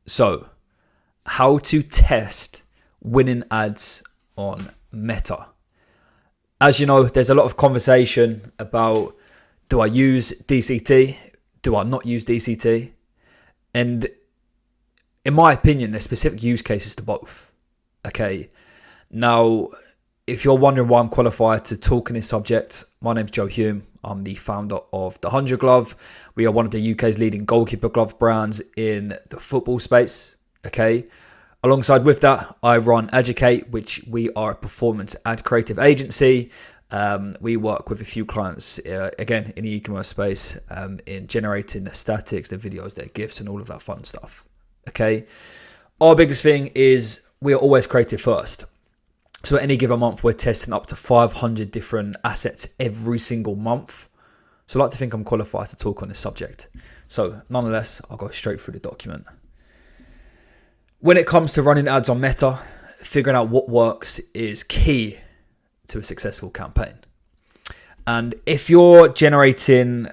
So, how to test winning ads on Meta. As you know, there's a lot of conversation about, do I use DCT? Do I not use DCT? And in my opinion, there's specific use cases to both. Okay. Now, if you're wondering why I'm qualified to talk in this subject, my name's Joe Hume. I'm the founder of The 100 Glove. We are one of the UK's leading goalkeeper glove brands in the football space. Okay. Alongside with that, I run Educate, which we are a performance ad creative agency. We work with a few clients, again, in the e-commerce space, in generating the statics, the videos, their GIFs, and all of that fun stuff. Okay. Our biggest thing is we are always creative first. So at any given month, we're testing up to 500 different assets every single month. So I like to think I'm qualified to talk on this subject. So nonetheless, I'll go straight through the document. When it comes to running ads on Meta, figuring out what works is key to a successful campaign. And if you're generating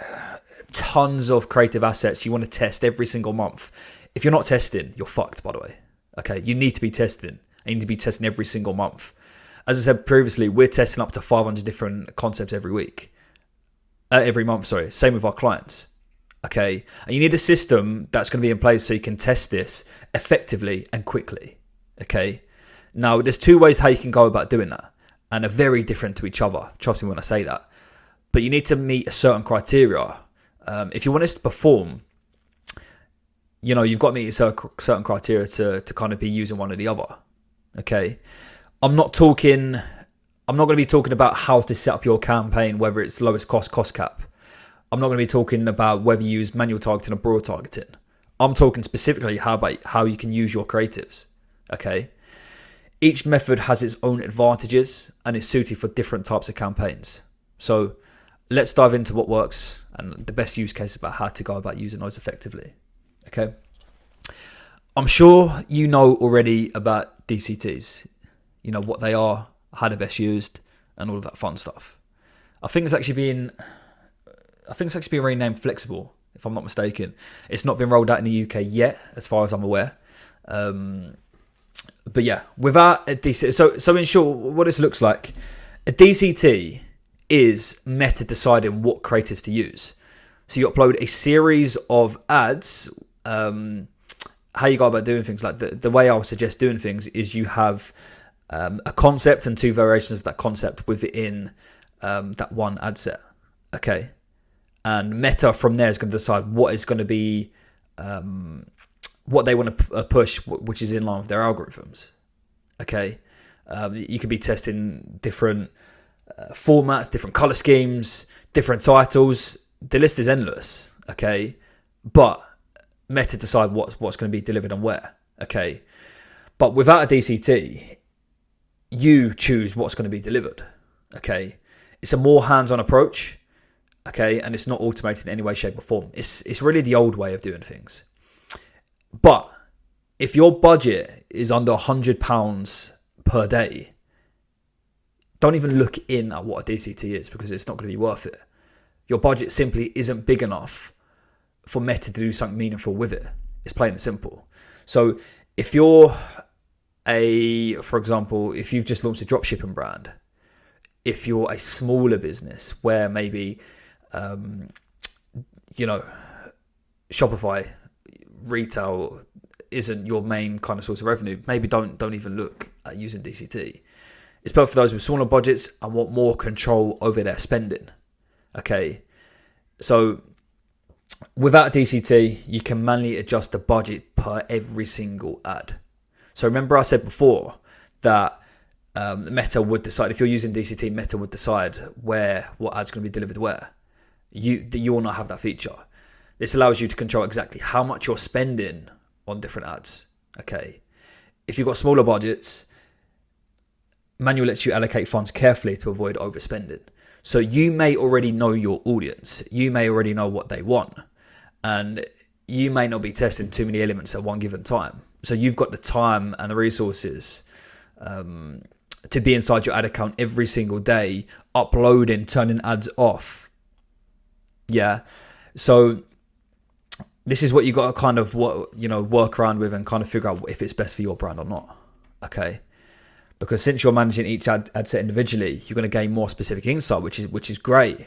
tons of creative assets you want to test every single month, if you're not testing, you're fucked, by the way. Okay, you need to be testing. You need to be testing every single month. As I said previously, we're testing up to 500 different concepts every month. Same with our clients. Okay, and you need a system that's going to be in place so you can test this effectively and quickly. Okay, now there's two ways how you can go about doing that, and are very different to each other. Trust me when I say that. But you need to meet a certain criteria. If you want us to perform, you've got to meet a certain criteria to kind of be using one or the other. Okay, I'm not going to be talking about how to set up your campaign, whether it's lowest cost cap. I'm not going to be talking about whether you use manual targeting or broad targeting. I'm talking specifically how you can use your creatives. Okay, each method has its own advantages and is suited for different types of campaigns. So let's dive into what works and the best use cases about how to go about using those effectively. Okay, I'm sure you know already about DCTs. You know what they are, how they're best used, and all of that fun stuff. I think it's actually being renamed Flexible, if I'm not mistaken. It's not been rolled out in the UK yet, as far as I'm aware. But yeah, without a DCT, so in short, what this looks like, a DCT is Meta deciding what creatives to use. So you upload a series of ads. How you go about doing things, like the way I would suggest doing things is you have a concept and two variations of that concept within that one ad set. Okay. And Meta from there is going to decide what is going to be, what they want to push, which is in line with their algorithms. Okay. You could be testing different formats, different color schemes, different titles. The list is endless. Okay. But Meta decide what's going to be delivered and where. Okay. But without a DCT, you choose what's going to be delivered. Okay. It's a more hands-on approach. Okay, and it's not automated in any way, shape, or form. It's really the old way of doing things. But if your budget is under £100 per day, don't even look in at what a DCT is, because it's not going to be worth it. Your budget simply isn't big enough for Meta to do something meaningful with it. It's plain and simple. So if you're for example, if you've just launched a dropshipping brand, if you're a smaller business where maybe Shopify retail isn't your main kind of source of revenue, maybe don't even look at using DCT. It's perfect for those with smaller budgets and want more control over their spending. Okay, so without DCT, you can manually adjust the budget per every single ad. So remember I said before that Meta would decide, if you're using DCT, Meta would decide what ad's going to be delivered where. You will not have that feature. This allows you to control exactly how much you're spending on different ads. Okay. If you've got smaller budgets, Manual lets you allocate funds carefully to avoid overspending. So you may already know your audience. You may already know what they want. And you may not be testing too many elements at one given time. So you've got the time and the resources to be inside your ad account every single day, uploading, turning ads off. Yeah. So this is what you got to kind of work around with and kind of figure out if it's best for your brand or not. Okay, because since you're managing each ad set individually, you're going to gain more specific insight, which is great.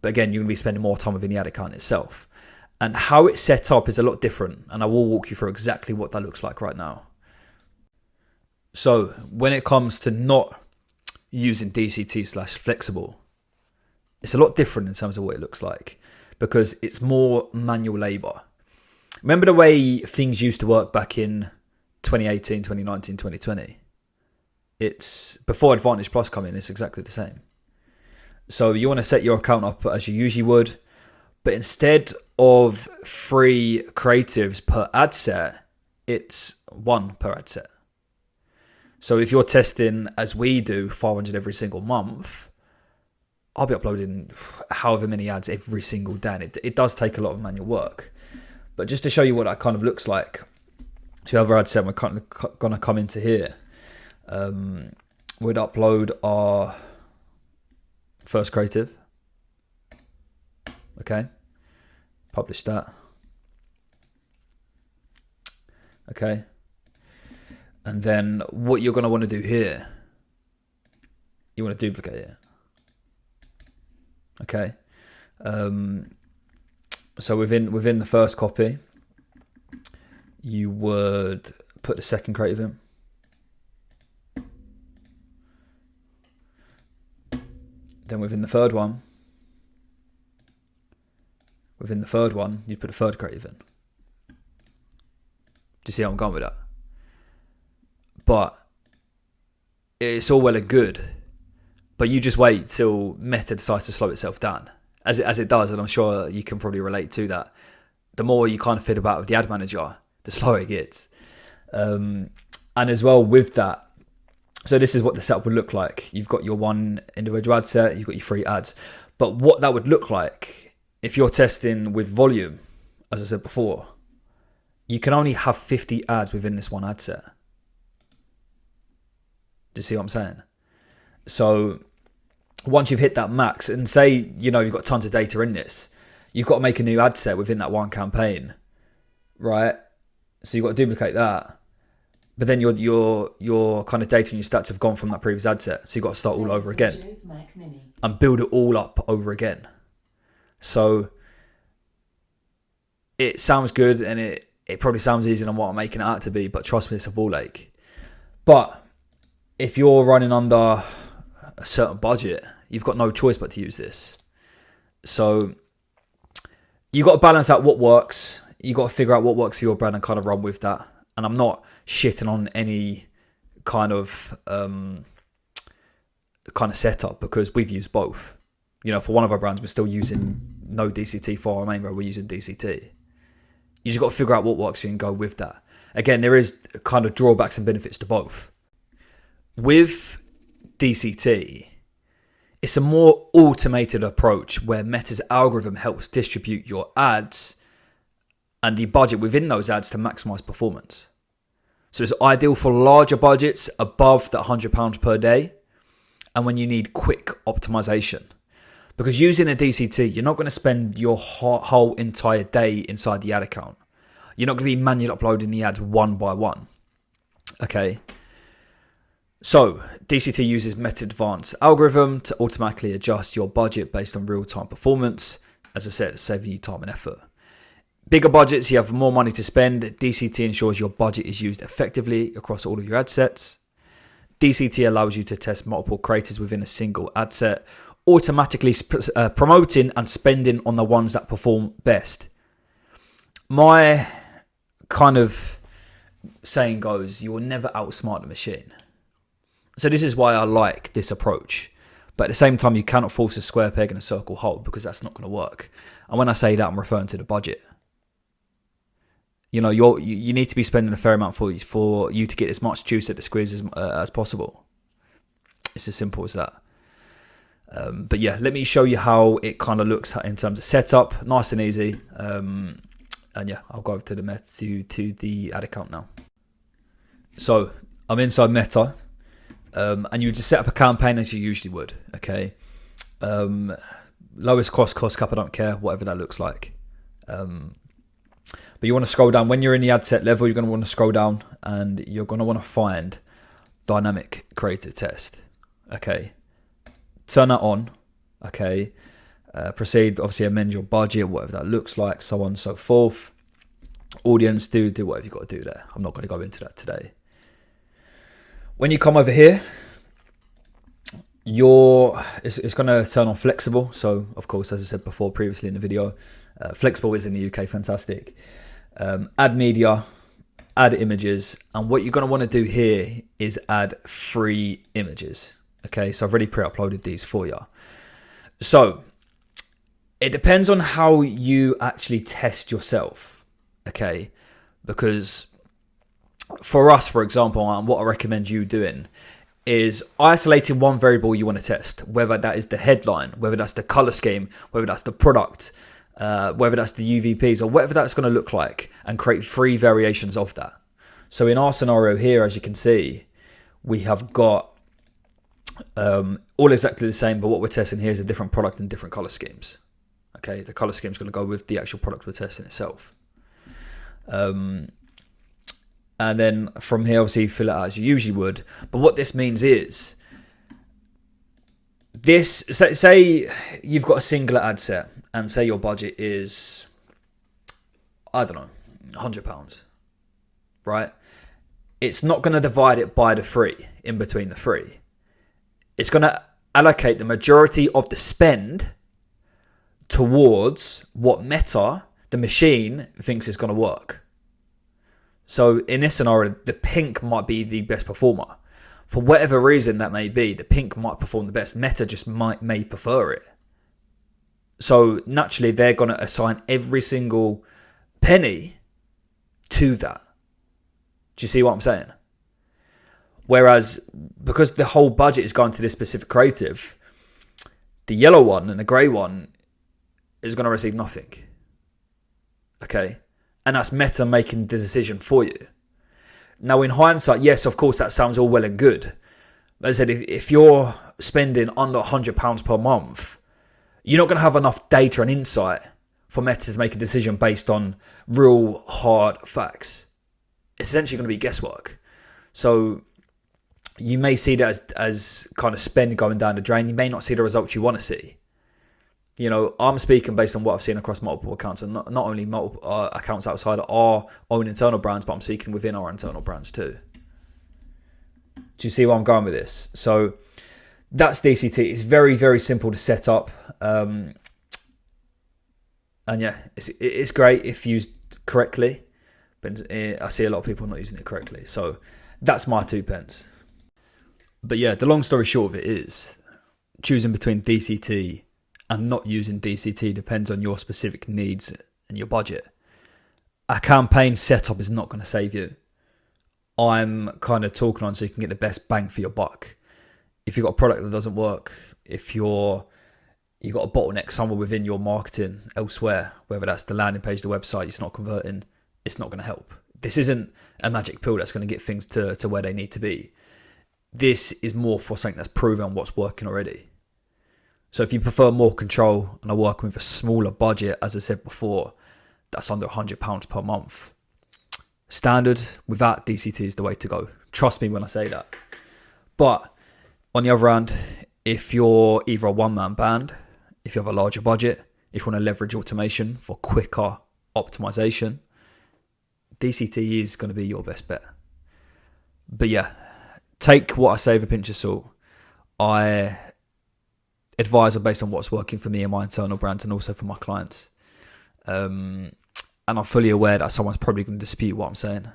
But again, you're going to be spending more time within the ad account itself, and how it's set up is a lot different. And I will walk you through exactly what that looks like right now. So when it comes to not using DCT/flexible, it's a lot different in terms of what it looks like, because it's more manual labor. Remember the way things used to work back in 2018, 2019, 2020? It's before Advantage Plus come in, it's exactly the same. So you want to set your account up as you usually would, but instead of 3 creatives per ad set, it's 1 per ad set. So if you're testing, as we do, 500 every single month, I'll be uploading however many ads every single day. And it does take a lot of manual work. But just to show you what that kind of looks like, to other ad set, we're kind of going to come into here. We'd upload our first creative. Okay. Publish that. Okay. And then what you're going to want to do here, you want to duplicate it. Okay. So within the first copy, you would put the second creative in. Then within the third one, you put a third creative in. Do you see how I'm going with that? But it's all well and good, but you just wait till Meta decides to slow itself down, as it does, and I'm sure you can probably relate to that. The more you kind of fiddle about with the ad manager, the slower it gets. And as well with that, so this is what the setup would look like. You've got your 1 individual ad set, you've got your 3 ads. But what that would look like, if you're testing with volume, as I said before, you can only have 50 ads within this 1 ad set. Do you see what I'm saying? So once you've hit that max, and say, you've got tons of data in this, you've got to make a new ad set within that 1 campaign, right? So you've got to duplicate that. But then your kind of data and your stats have gone from that previous ad set. So you've got to start all over again and build it all up over again. So it sounds good, and it probably sounds easier than what I'm making it out to be, but trust me, it's a ball ache. But if you're running under a certain budget, you've got no choice but to use this. So you've got to balance out what works. You've got to figure out what works for your brand and kind of run with that. And I'm not shitting on any kind of setup, because we've used both. For one of our brands, we're still using no DCT. For our main brand, we're using DCT. You just got to figure out what works for you and go with that. Again, there is kind of drawbacks and benefits to both. With DCT, it's a more automated approach where Meta's algorithm helps distribute your ads and the budget within those ads to maximize performance. So it's ideal for larger budgets above the £100 per day, and when you need quick optimization. Because using a DCT, you're not going to spend your whole entire day inside the ad account. You're not going to be manually uploading the ads one by one. Okay. So DCT uses Meta Advanced algorithm to automatically adjust your budget based on real-time performance. As I said, saving you time and effort. Bigger budgets, you have more money to spend. DCT ensures your budget is used effectively across all of your ad sets. DCT allows you to test multiple creators within a single ad set, automatically promoting and spending on the ones that perform best. My kind of saying goes, you will never outsmart the machine. So this is why I like this approach. But at the same time, you cannot force a square peg in a circle hole, because that's not going to work. And when I say that, I'm referring to the budget. You need to be spending a fair amount for you to get as much juice at the squeeze as possible. It's as simple as that. But yeah, let me show you how it kind of looks in terms of setup. Nice and easy. And yeah, I'll go over to the ad account now. So I'm inside Meta. And you just set up a campaign as you usually would. Okay. Lowest cost cap, I don't care, whatever that looks like. But you want to scroll down. When you're in the ad set level, you're going to want to scroll down and you're going to want to find dynamic creative test. Okay. Turn that on. Okay. Proceed. Obviously, amend your budget, whatever that looks like, so on and so forth. Audience, do whatever you've got to do there. I'm not going to go into that today. When you come over here, it's going to turn on flexible. So, of course, as I said before previously in the video, flexible is in the UK, fantastic. Add media, add images, and what you're going to want to do here is add 3 images. Okay, so I've already pre-uploaded these for you. So it depends on how you actually test yourself. Okay, because for us, for example, what I recommend you doing is isolating one variable you want to test, whether that is the headline, whether that's the color scheme, whether that's the product, whether that's the UVPs, or whatever that's going to look like, and create 3 variations of that. So in our scenario here, as you can see, we have got all exactly the same, but what we're testing here is a different product and different color schemes. Okay, the color scheme is going to go with the actual product we're testing itself. And then from here, obviously, you fill it out as you usually would. But what this means is, say you've got a singular ad set, and say your budget is, I don't know, £100, right? It's not going to divide it by the 3 in between the 3. It's going to allocate the majority of the spend towards what Meta, the machine, thinks is going to work. So in this scenario, the pink might be the best performer. For whatever reason that may be, the pink might perform the best. Meta just may prefer it. So naturally, they're going to assign every single penny to that. Do you see what I'm saying? Whereas, because the whole budget is going to this specific creative, the yellow one and the grey one is going to receive nothing. Okay? And that's Meta making the decision for you. Now, in hindsight, yes, of course, that sounds all well and good. As I said, if you're spending under £100 per month, you're not going to have enough data and insight for Meta to make a decision based on real hard facts. It's essentially going to be guesswork. So you may see that as kind of spend going down the drain. You may not see the results you want to see. You know, I'm speaking based on what I've seen across multiple accounts, and not only multiple accounts outside of our own internal brands, but I'm speaking within our internal brands too. Do you see where I'm going with this? So that's DCT. It's very, very simple to set up. And yeah, it's great if used correctly, but I see a lot of people not using it correctly. So that's my 2 pence. But yeah, the long story short of it is, choosing between DCT and not using DCT depends on your specific needs and your budget. A campaign setup is not going to save you. I'm kind of talking on so you can get the best bang for your buck. If you've got a product that doesn't work, if you've got a bottleneck somewhere within your marketing elsewhere, whether that's the landing page, the website, it's not converting, it's not going to help. This isn't a magic pill that's going to get things to where they need to be. This is more for something that's proven what's working already. So if you prefer more control and are working with a smaller budget, as I said before, that's under £100 per month. Standard without DCT is the way to go. Trust me when I say that. But on the other hand, if you're either a one-man band, if you have a larger budget, if you want to leverage automation for quicker optimization, DCT is going to be your best bet. But yeah, take what I say with a pinch of salt. I advise are based on what's working for me and my internal brands and also for my clients. And I'm fully aware that someone's probably going to dispute what I'm saying.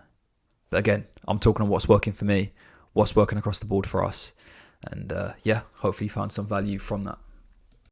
But again, I'm talking on what's working for me, what's working across the board for us. And yeah, hopefully you found some value from that.